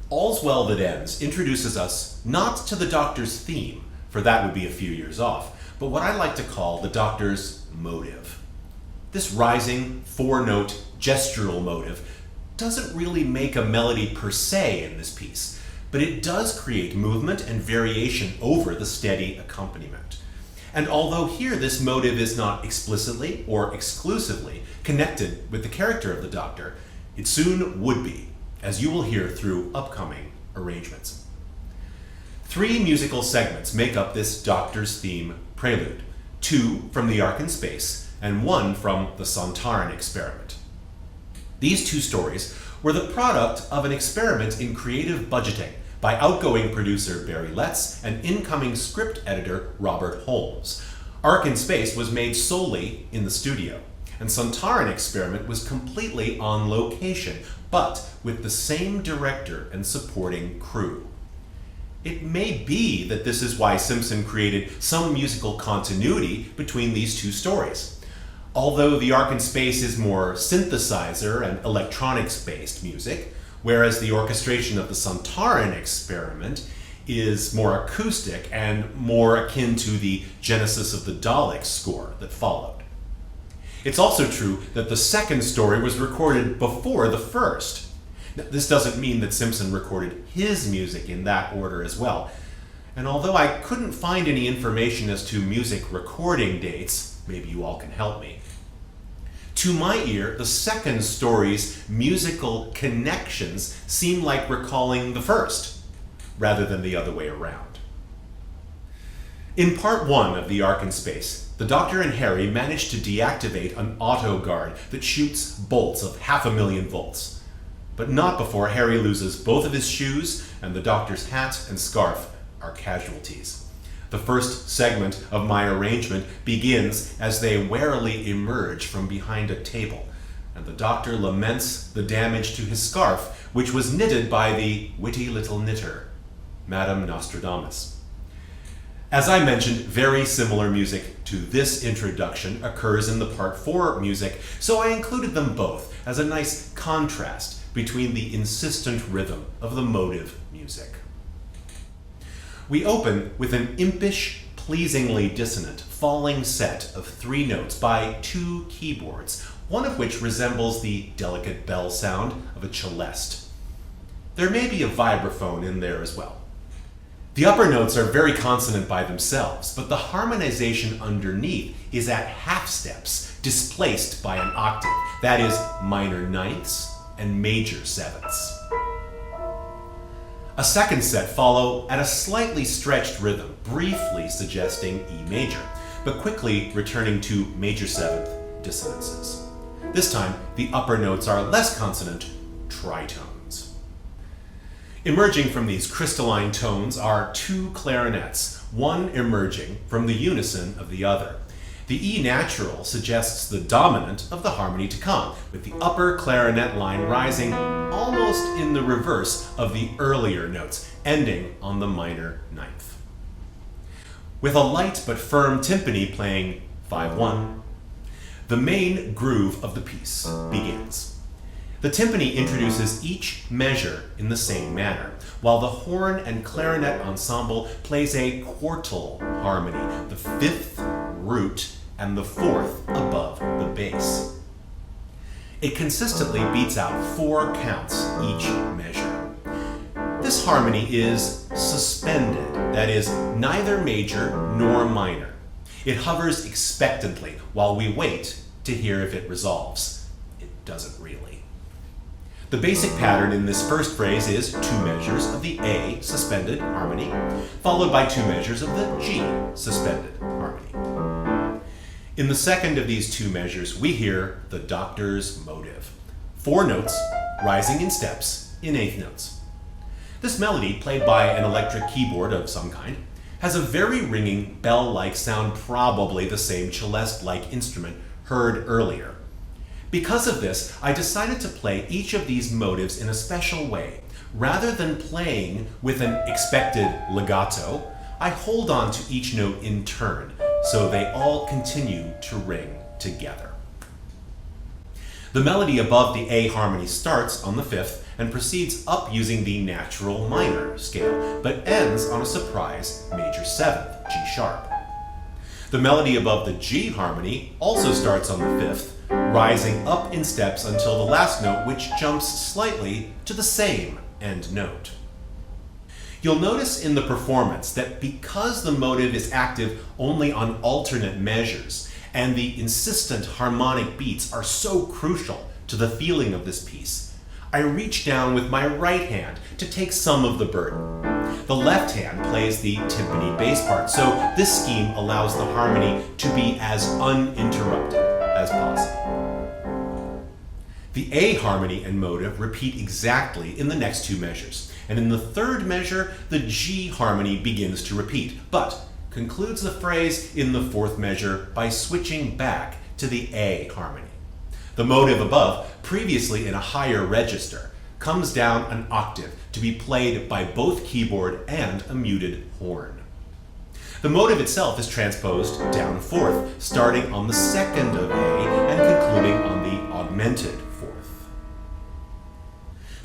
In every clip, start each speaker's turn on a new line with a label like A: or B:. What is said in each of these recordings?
A: All's Well That Ends introduces us not to the Doctor's theme, for that would be a few years off, but what I like to call the Doctor's motive. This rising, four-note, gestural motive doesn't really make a melody per se in this piece, but it does create movement and variation over the steady accompaniment. And although here this motive is not explicitly or exclusively connected with the character of the Doctor, it soon would be, as you will hear through upcoming arrangements. 3 musical segments make up this Doctor's theme prelude, 2 from The Ark in Space and 1 from the Sontaran Experiment. These 2 stories were the product of an experiment in creative budgeting by outgoing producer Barry Letts and incoming script editor Robert Holmes. Ark in Space was made solely in the studio, and Sontaran Experiment was completely on location, but with the same director and supporting crew. It may be that this is why Simpson created some musical continuity between these 2 stories. Although The Ark in Space is more synthesizer and electronics-based music, whereas the orchestration of the Sontaran Experiment is more acoustic and more akin to the Genesis of the Daleks score that followed. It's also true that the second story was recorded before the first. Now, this doesn't mean that Simpson recorded his music in that order as well, and although I couldn't find any information as to music recording dates, maybe you all can help me. To my ear, the second story's musical connections seem like recalling the first, rather than the other way around. In part 1 of The Ark in Space, the Doctor and Harry manage to deactivate an auto guard that shoots bolts of 500,000 volts. But not before Harry loses both of his shoes, and the Doctor's hat and scarf are casualties. The first segment of my arrangement begins as they warily emerge from behind a table, and the Doctor laments the damage to his scarf, which was knitted by the witty little knitter, Madame Nostradamus. As I mentioned, very similar music to this introduction occurs in the Part 4 music, so I included them both as a nice contrast between the insistent rhythm of the motive music. We open with an impish, pleasingly dissonant, falling set of 3 notes by 2 keyboards, one of which resembles the delicate bell sound of a celeste. There may be a vibraphone in there as well. The upper notes are very consonant by themselves, but the harmonization underneath is at half steps, displaced by an octave, that is, minor ninths and major sevenths. A second set follow at a slightly stretched rhythm, briefly suggesting E major, but quickly returning to major seventh dissonances. This time, the upper notes are less consonant, tritones. Emerging from these crystalline tones are 2 clarinets, one emerging from the unison of the other. The E natural suggests the dominant of the harmony to come, with the upper clarinet line rising almost in the reverse of the earlier notes, ending on the minor ninth. With a light but firm timpani playing 5-1, the main groove of the piece begins. The timpani introduces each measure in the same manner, while the horn and clarinet ensemble plays a quartal harmony, the 5th root and the 4th above the bass. It consistently beats out 4 counts each measure. This harmony is suspended, that is, neither major nor minor. It hovers expectantly while we wait to hear if it resolves. It doesn't really. The basic pattern in this first phrase is 2 measures of the A suspended harmony, followed by 2 measures of the G suspended harmony. In the second of these 2 measures, we hear the Doctor's motive. 4 notes, rising in steps, in 8th notes. This melody, played by an electric keyboard of some kind, has a very ringing, bell-like sound, probably the same celeste-like instrument heard earlier. Because of this, I decided to play each of these motives in a special way. Rather than playing with an expected legato, I hold on to each note in turn, so they all continue to ring together. The melody above the A harmony starts on the 5th and proceeds up using the natural minor scale, but ends on a surprise major 7th, G sharp. The melody above the G harmony also starts on the 5th, rising up in steps until the last note, which jumps slightly to the same end note. You'll notice in the performance that because the motive is active only on alternate measures, and the insistent harmonic beats are so crucial to the feeling of this piece, I reach down with my right hand to take some of the burden. The left hand plays the timpani bass part, so this scheme allows the harmony to be as uninterrupted as possible. The A harmony and motive repeat exactly in the next two measures, and in the third measure, the G harmony begins to repeat, but concludes the phrase in the fourth measure by switching back to the A harmony. The motive above, previously in a higher register, comes down an octave to be played by both keyboard and a muted horn. The motive itself is transposed down a fourth, starting on the second of A and concluding on the augmented fourth.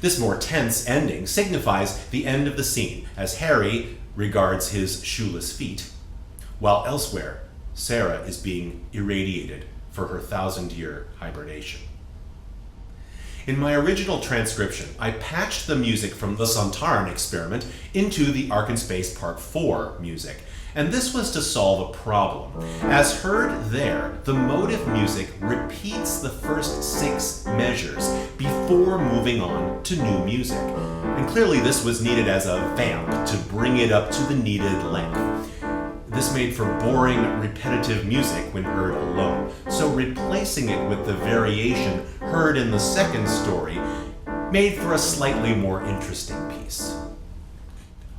A: This more tense ending signifies the end of the scene, as Harry regards his shoeless feet, while elsewhere, Sarah is being irradiated for her 1,000-year hibernation. In my original transcription, I patched the music from the Sontaran experiment into the Ark in Space Part 4 music, and this was to solve a problem. As heard there, the motive music repeats the first 6 measures before moving on to new music, and clearly this was needed as a vamp to bring it up to the needed length. This made for boring, repetitive music when heard alone, so replacing it with the variation heard in the second story made for a slightly more interesting piece.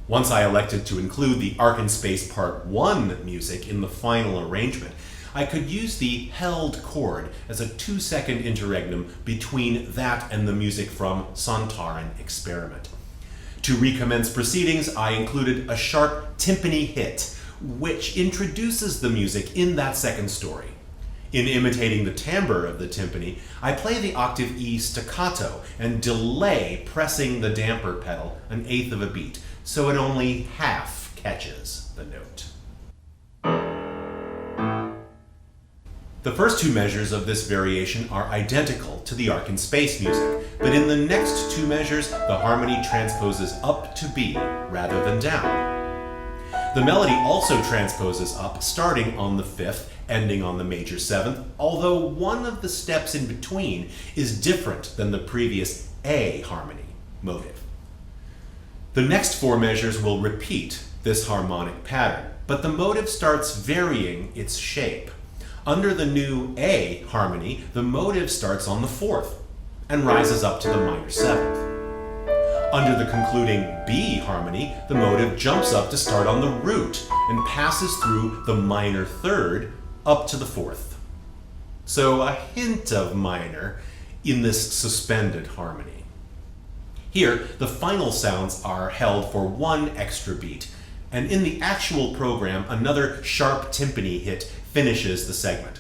A: Once I elected to include the Ark in Space Part 1 music in the final arrangement, I could use the held chord as a 2-second interregnum between that and the music from Sontaran Experiment. To recommence proceedings, I included a sharp timpani hit, which introduces the music in that second story. In imitating the timbre of the timpani, I play the octave E staccato and delay pressing the damper pedal an eighth of a beat, so it only half catches the note. The first two measures of this variation are identical to the Ark in Space music, but in the next two measures, the harmony transposes up to B rather than down. The melody also transposes up, starting on the 5th, ending on the major 7th, although one of the steps in between is different than the previous A harmony motive. The next 4 measures will repeat this harmonic pattern, but the motive starts varying its shape. Under the new A harmony, the motive starts on the 4th and rises up to the minor 7th. Under the concluding B harmony, the motive jumps up to start on the root and passes through the minor 3rd up to the 4th. So a hint of minor in this suspended harmony. Here, the final sounds are held for 1 extra beat, and in the actual program, another sharp timpani hit finishes the segment.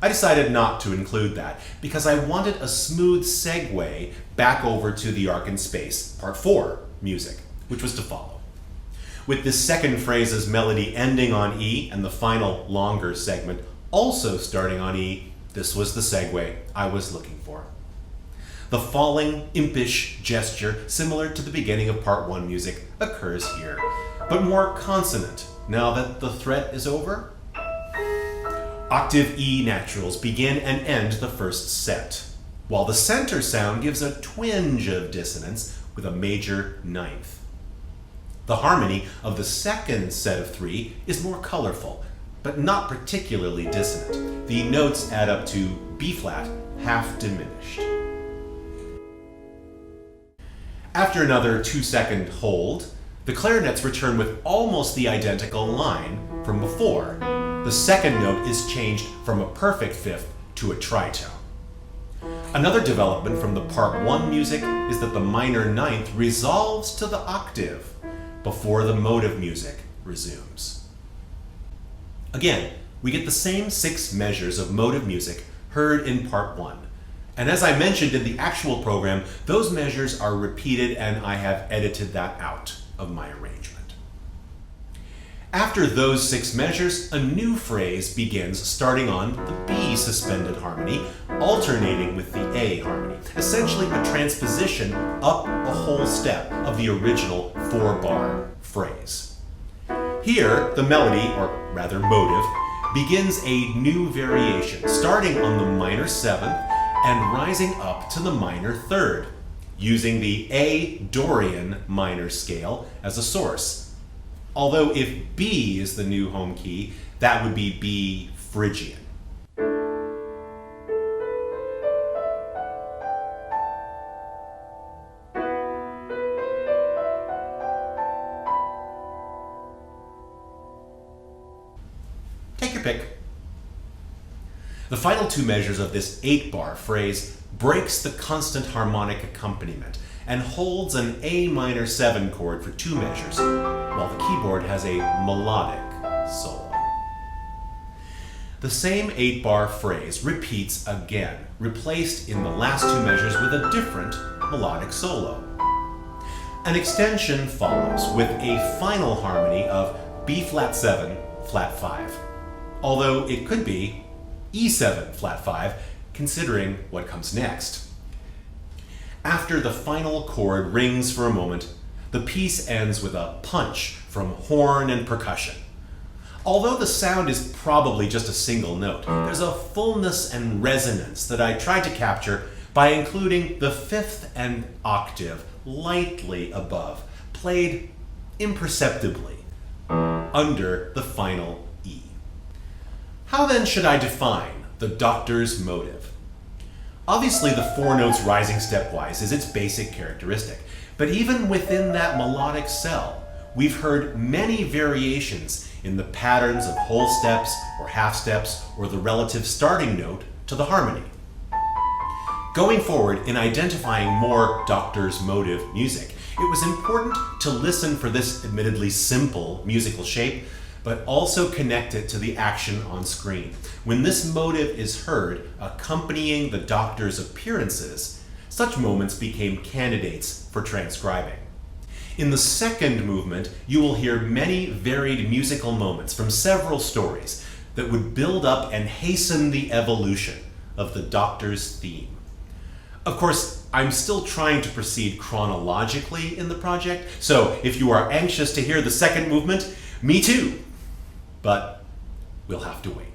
A: I decided not to include that because I wanted a smooth segue back over to the Ark in Space Part 4 music, which was to follow. With this second phrase's melody ending on E and the final longer segment also starting on E, this was the segue I was looking for. The falling, impish gesture similar to the beginning of Part 1 music occurs here, but more consonant now that the threat is over. Octave E naturals begin and end the first set, while the center sound gives a twinge of dissonance with a major 9th. The harmony of the second set of 3 is more colorful, but not particularly dissonant. The notes add up to B-flat, half diminished. After another 2-second hold, the clarinets return with almost the identical line from before. The second note is changed from a perfect 5th to a tritone. Another development from the Part 1 music is that the minor 9th resolves to the octave before the motive music resumes. Again, we get the same 6 measures of motive music heard in Part 1, And as I mentioned in the actual program, those measures are repeated and I have edited that out of my arrangement. After those 6 measures, a new phrase begins starting on the B suspended harmony, alternating with the A harmony, essentially a transposition up a whole step of the original 4-bar phrase. Here, the melody, or rather motive, begins a new variation, starting on the minor 7th and rising up to the minor 3rd, using the A Dorian minor scale as a source. Although if B is the new home key, that would be B Phrygian. Take your pick. The final 2 measures of this 8-bar phrase breaks the constant harmonic accompaniment and holds an A minor 7 chord for 2 measures, while the keyboard has a melodic solo. The same 8-bar phrase repeats again, replaced in the last 2 measures with a different melodic solo. An extension follows with a final harmony of B flat 7, flat 5, although it could be E7 flat 5, considering what comes next. After the final chord rings for a moment, the piece ends with a punch from horn and percussion. Although the sound is probably just a single note, there's a fullness and resonance that I tried to capture by including the 5th and octave lightly above, played imperceptibly under the final E. How then should I define the Doctor's motive? Obviously, the 4 notes rising stepwise is its basic characteristic, but even within that melodic cell, we've heard many variations in the patterns of whole steps or half steps or the relative starting note to the harmony. Going forward, in identifying more Doctor's motive music, it was important to listen for this admittedly simple musical shape, but also connect it to the action on screen. When this motive is heard accompanying the Doctor's appearances, such moments became candidates for transcribing. In the second movement, you will hear many varied musical moments from several stories that would build up and hasten the evolution of the Doctor's theme. Of course, I'm still trying to proceed chronologically in the project, so if you are anxious to hear the second movement, me too. But we'll have to wait.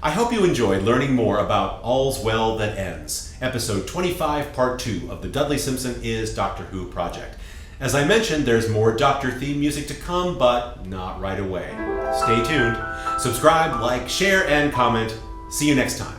A: I hope you enjoyed learning more about All's Well That Ends, episode 25, part 2 of the Dudley Simpson is Doctor Who project. As I mentioned, there's more Doctor theme music to come, but not right away. Stay tuned. Subscribe, like, share, and comment. See you next time.